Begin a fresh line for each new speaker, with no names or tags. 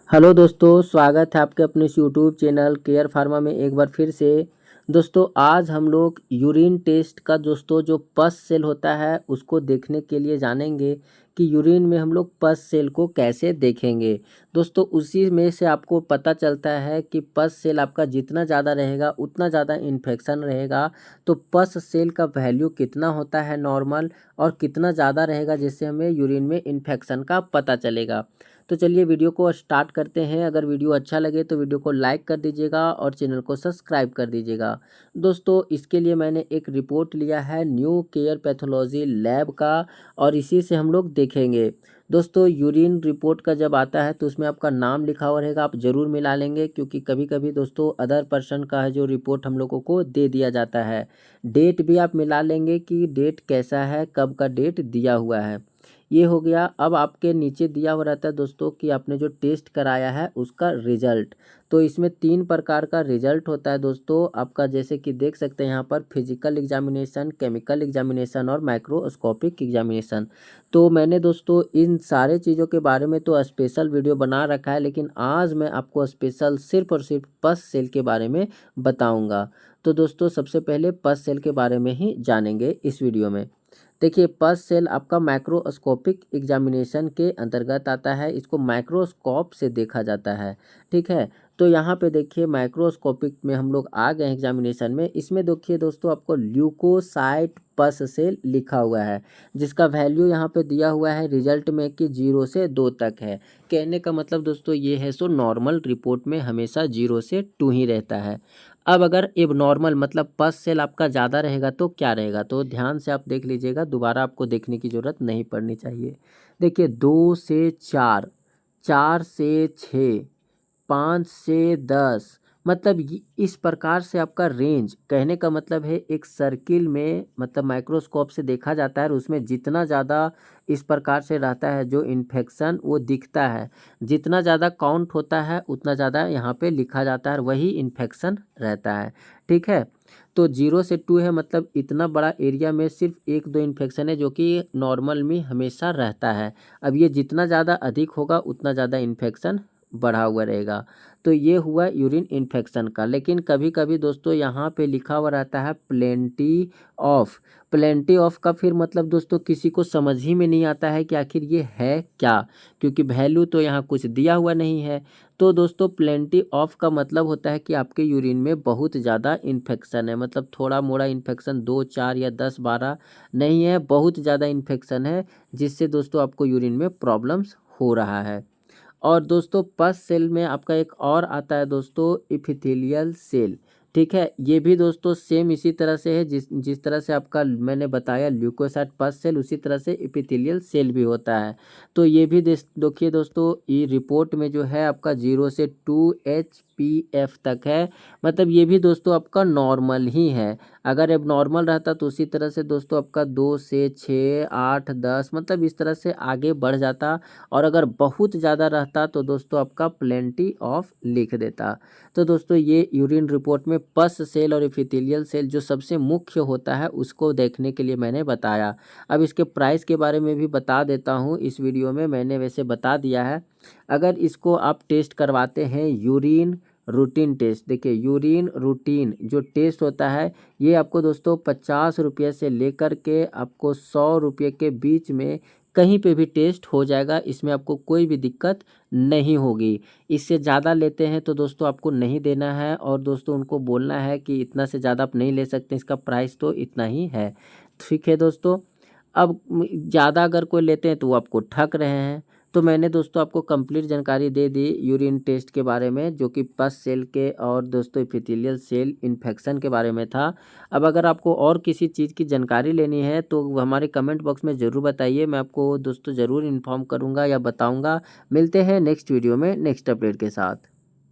Hello दोस्तों, स्वागत है आपके अपने इस यूट्यूब चैनल केयर फार्मा में एक बार फिर से। दोस्तों आज हम लोग यूरिन टेस्ट का दोस्तों जो पस सेल होता है उसको देखने के लिए जानेंगे कि यूरिन में हम लोग पस सेल को कैसे देखेंगे। दोस्तों उसी में से आपको पता चलता है कि पस सेल आपका जितना ज़्यादा रहेगा उतना ज़्यादा इन्फेक्शन रहेगा। तो पस सेल का वैल्यू कितना होता है नॉर्मल और कितना ज़्यादा रहेगा जिससे हमें यूरिन में इन्फेक्शन का पता चलेगा। तो चलिए वीडियो को स्टार्ट करते हैं। अगर वीडियो अच्छा लगे तो वीडियो को लाइक कर दीजिएगा और चैनल को सब्सक्राइब कर दीजिएगा। दोस्तों इसके लिए मैंने एक रिपोर्ट लिया है न्यू केयर पैथोलॉजी लैब का और इसी से हम लोग देखेंगे। दोस्तों यूरिन रिपोर्ट का जब आता है तो उसमें आपका नाम लिखा हुआ रहेगा, आप ज़रूर मिला लेंगे क्योंकि कभी कभी दोस्तों अदर पर्सन का है जो रिपोर्ट हम लोगों को दे दिया जाता है। डेट भी आप मिला लेंगे कि डेट कैसा है, कब का डेट दिया हुआ है। ये हो गया। अब आपके नीचे दिया हुआ रहता है दोस्तों कि आपने जो टेस्ट कराया है उसका रिजल्ट। तो इसमें 3 प्रकार का रिजल्ट होता है दोस्तों आपका, जैसे कि देख सकते हैं यहाँ पर फिजिकल एग्जामिनेशन, केमिकल एग्जामिनेशन और माइक्रोस्कोपिक एग्जामिनेशन। तो मैंने दोस्तों इन सारे चीज़ों के बारे में तो स्पेशल वीडियो बना रखा है, लेकिन आज मैं आपको स्पेशल सिर्फ और सिर्फ पस सेल के बारे में बताऊँगा। तो दोस्तों सबसे पहले पस सेल के बारे में ही जानेंगे इस वीडियो में। देखिए पस सेल आपका माइक्रोस्कोपिक एग्जामिनेशन के अंतर्गत आता है, इसको माइक्रोस्कोप से देखा जाता है। ठीक है, तो यहाँ पे देखिए माइक्रोस्कोपिक में हम लोग आ गए एग्जामिनेशन में। इसमें देखिए दोस्तों आपको ल्यूकोसाइट पस सेल लिखा हुआ है जिसका वैल्यू यहाँ पे दिया हुआ है रिजल्ट में कि 0 से 2 तक है। कहने का मतलब दोस्तों ये है सो नॉर्मल रिपोर्ट में हमेशा 0 से 2 ही रहता है। अब अगर एबनॉर्मल मतलब पस सेल आपका ज़्यादा रहेगा तो क्या रहेगा, तो ध्यान से आप देख लीजिएगा, दोबारा आपको देखने की ज़रूरत नहीं पड़नी चाहिए। देखिए 2 से 4, 4 से 6, 5 से 10, मतलब इस प्रकार से आपका रेंज, कहने का मतलब है एक सर्किल में मतलब माइक्रोस्कोप से देखा जाता है और उसमें जितना ज़्यादा इस प्रकार से रहता है जो इन्फेक्शन वो दिखता है, जितना ज़्यादा काउंट होता है उतना ज़्यादा यहाँ पे लिखा जाता है और वही इन्फेक्शन रहता है। ठीक है, तो 0 से 2 है मतलब इतना बड़ा एरिया में सिर्फ 1-2 इन्फेक्शन है जो कि नॉर्मल में हमेशा रहता है। अब ये जितना ज़्यादा अधिक होगा उतना ज़्यादा इन्फेक्शन बढ़ा हुआ रहेगा। तो ये हुआ यूरिन इन्फेक्शन का। लेकिन कभी कभी दोस्तों यहाँ पे लिखा हुआ रहता है प्लेंटी ऑफ। प्लेंटी ऑफ का फिर मतलब दोस्तों किसी को समझ ही में नहीं आता है कि आखिर ये है क्या, क्योंकि वैल्यू तो यहाँ कुछ दिया हुआ नहीं है। तो दोस्तों प्लेंटी ऑफ का मतलब होता है कि आपके यूरिन में बहुत ज़्यादा इन्फेक्शन है, मतलब थोड़ा मोड़ा इन्फेक्शन 2, 4 या 10, 12 नहीं है, बहुत ज़्यादा इन्फेक्शन है जिससे दोस्तों आपको यूरिन में प्रॉब्लम्स हो रहा है। और दोस्तों पस सेल में आपका एक और आता है दोस्तों इपिथेलियल सेल। ठीक है, ये भी दोस्तों सेम इसी तरह से है जिस जिस तरह से आपका मैंने बताया ल्यूकोसाइट पस सेल, उसी तरह से इपिथेलियल सेल भी होता है। तो ये भी देखिए दोस्तों ये रिपोर्ट में जो है आपका 0 से 2 HPF तक है, मतलब ये भी दोस्तों आपका नॉर्मल ही है। अगर अब नॉर्मल रहता तो उसी तरह से दोस्तों आपका 2 से 6, 8, 10 मतलब इस तरह से आगे बढ़ जाता। और अगर बहुत ज़्यादा रहता तो दोस्तों आपका प्लेंटी ऑफ लिख देता। तो दोस्तों ये यूरिन रिपोर्ट में पस सेल और एपिथेलियल सेल जो सबसे मुख्य होता है उसको देखने के लिए मैंने बताया। अब इसके प्राइस के बारे में भी बता देता हूँ, इस वीडियो में मैंने वैसे बता दिया है। अगर इसको आप टेस्ट करवाते हैं यूरिन रूटीन टेस्ट, देखिए यूरिन रूटीन जो टेस्ट होता है ये आपको दोस्तों 50 रुपये से लेकर के आपको 100 रुपये के बीच में कहीं पे भी टेस्ट हो जाएगा, इसमें आपको कोई भी दिक्कत नहीं होगी। इससे ज़्यादा लेते हैं तो दोस्तों आपको नहीं देना है और दोस्तों उनको बोलना है कि इतना से ज़्यादा आप नहीं ले सकते, इसका प्राइस तो इतना ही है। ठीक है दोस्तों, अब ज़्यादा अगर कोई लेते हैं तो वो आपको ठग रहे हैं। तो मैंने दोस्तों आपको कंप्लीट जानकारी दे दी यूरिन टेस्ट के बारे में जो कि पस सेल के और दोस्तों एपिथेलियल सेल इन्फेक्शन के बारे में था। अब अगर आपको और किसी चीज़ की जानकारी लेनी है तो हमारे कमेंट बॉक्स में ज़रूर बताइए, मैं आपको दोस्तों ज़रूर इन्फॉर्म करूँगा या बताऊँगा। मिलते हैं नेक्स्ट वीडियो में नेक्स्ट अपडेट के साथ।